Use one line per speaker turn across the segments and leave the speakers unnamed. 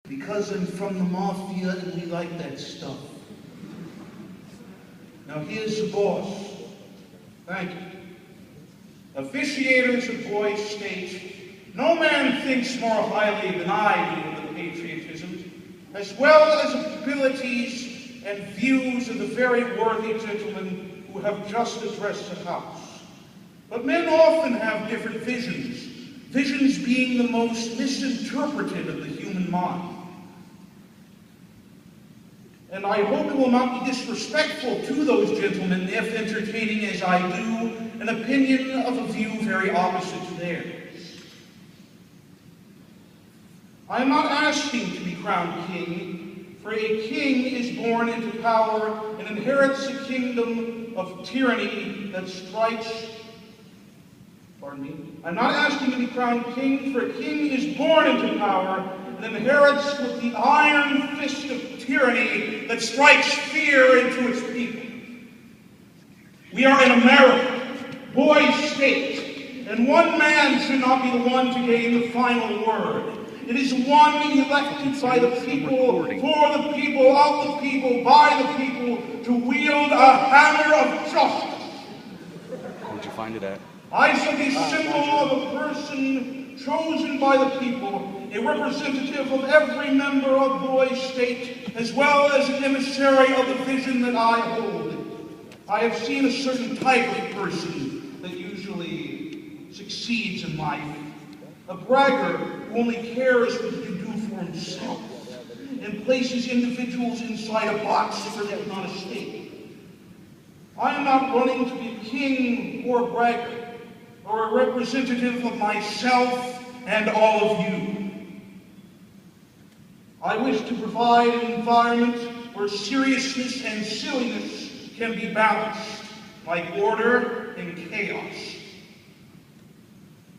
Because I'm from the mafia and we like that stuff. Now here's the boss. Thank you. Officiators of boys state, no man thinks more highly than I do of the patriotism, as well as abilities and views of the very worthy gentlemen who have just addressed the House. But men often have different visions, visions being the most misinterpreted of the human mind. And I hope it will not be disrespectful to those gentlemen if entertaining as I do an opinion of a view very opposite to theirs. I am not asking to be crowned king, for a king is born into power and inherits a kingdom of tyranny that strikes. I'm not asking to be crowned king, for a king is born into power and inherits with the iron fist of tyranny that strikes fear into its people. We are in America, boys state, and one man should not be the one to gain the final word. It is one elected by the people, for the people, of the people, by the people, to wield a hammer of justice.
Where'd you find it at?
I shall be symbol of a person chosen by the people, a representative of every member of Boys State, as well as an emissary of the vision that I hold. I have seen a certain type of person that usually succeeds in life, a bragger who only cares what he can do for himself and places individuals inside a box so they cannot escape. I am not running to be a king or a bragger, or a representative of myself and all of you. I wish to provide an environment where seriousness and silliness can be balanced, like order and chaos.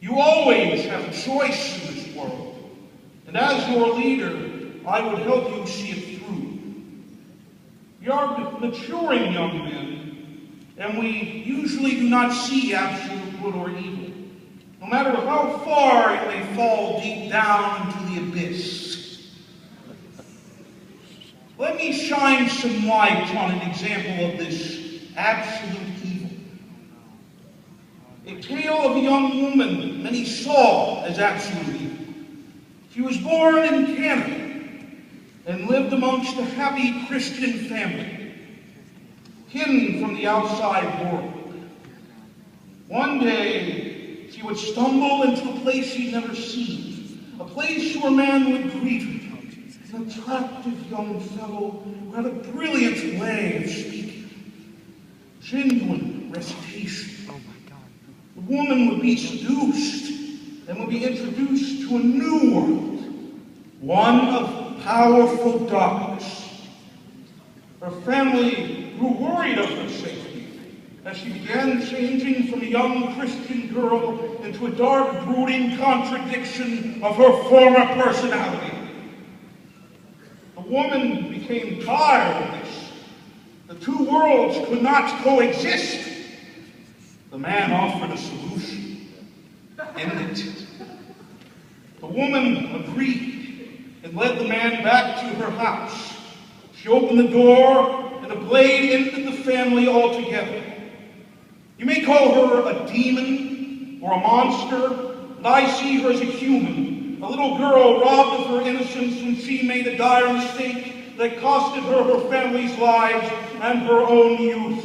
You always have a choice in this world, and as your leader, I would help you see it through. We are maturing young men, and we usually do not see absolute good or evil, no matter how far it may fall deep down into the abyss. Let me shine some light on an example of this absolute evil. A tale of a young woman many saw as absolute evil. She was born in Canada and lived amongst a happy Christian family, hidden from the outside world. One day, she would stumble into a place she'd never seen, a place where a man would greet her, an attractive young fellow who had a brilliant way of speaking, genuine recitation. The woman would be seduced and would be introduced to a new world, one of powerful darkness. Her family grew worried of her safety as she began changing from a young Christian girl into a dark, brooding contradiction of her former personality. The woman became tired of this. The two worlds could not coexist. The man offered a solution. End it. The woman agreed and led the man back to her house. She opened the door and a blade ended the family altogether. You may call her a demon or a monster, but I see her as a human, a little girl robbed of her innocence when she made a dire mistake that costed her her family's lives and her own youth.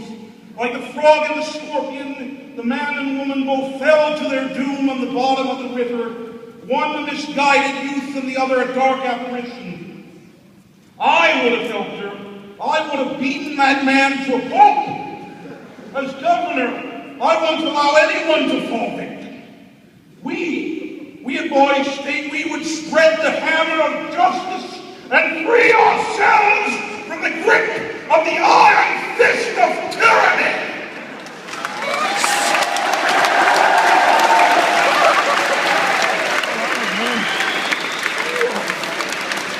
Like the frog and the scorpion, the man and woman both fell to their doom on the bottom of the river, one a misguided youth and the other a dark apparition. I would have helped her. I would have beaten that man to a pulp. As governor, I won't allow anyone to fall victim. We at Boys State, we would spread the hammer of justice and free ourselves from the grip of the iron fist of tyranny.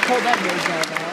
Pull that nose out.